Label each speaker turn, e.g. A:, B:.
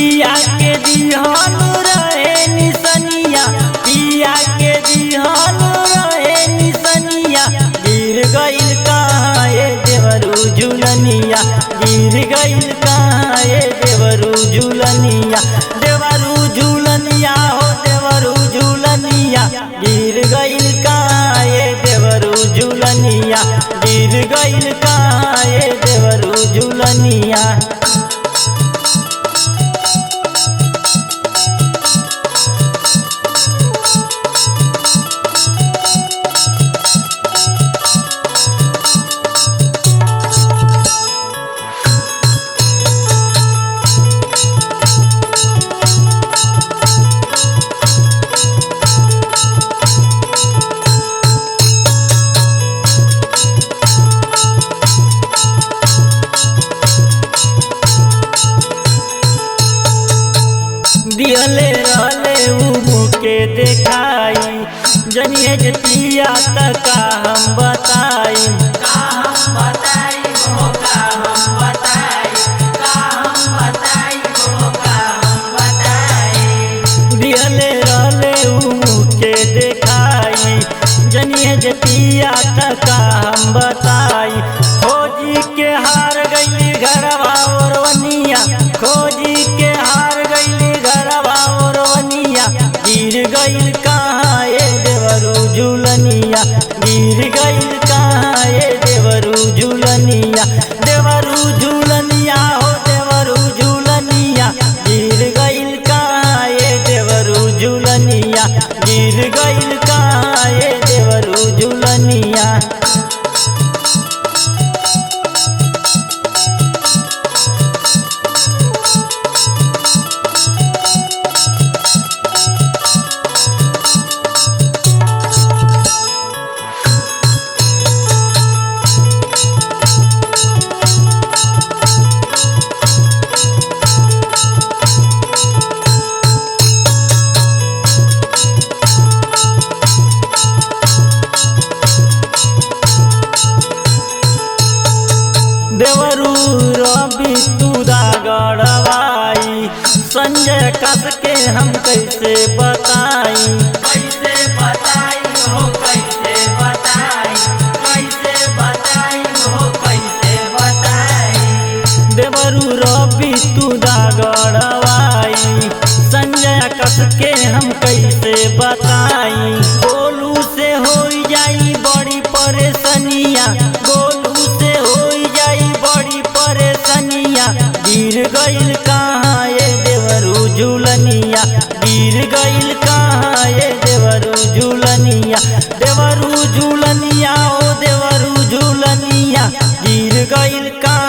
A: पिया के दिहल रहे निसनिया, पिया के दिहल रहे निसनिया, गिर गइल कहाँ ये देवरू झूलनिया, गिर गइल कहाँ ये देवरू झूलनिया, देवरू झूलनिया हो देवरू झूलनिया, गिर गइल कहाँ ये देवरू झूलनिया, गिर गइल कहाँ ये देवरू झूलनिया। दिहले रहले उ के देखाई, जनिए जतिया तक का हम बताई,
B: का हम बताई हो का हम बताई, का हम बताई हो का हम बताई।
A: दिहले रहले उ के देखाई, जनिए जतिया तक का हम बताई, खोजी के हार गइली घरवा ओरवनिया, खोजी के हार गइली घरवा ओरवनिया, गिर गइल कहाँ ये देवरू झूलनिया, गिर गइल कहाँ ये देवरू झूलनिया, देवरू झूलनिया हो देवरू झूलनिया, गिर गइल कहाँ ये देवरू झूलनिया, गिर गइल कहाँ ये देवरू झूलनिया। देवरू रवि तू दागड़वाई, संजय कस के हम कैसे बताई,
B: कैसे बताई हो कैसे बताई, कैसे बताई हो कैसे बताई।
A: देवरू रवि तू दागड़वाई, संजय कस के हम कैसे बताई, गोलू से हो जाई बड़ी परेशानिया, गोलू से हो जाई बड़ी परेशानिया, गिर गइल कहाँ ये देवरू झूलनिया, गिर गइल कहाँ ये देवरू झूलनिया, देवरू झूलनिया ओ देवरू झूलनिया, गिर गइल कहाँ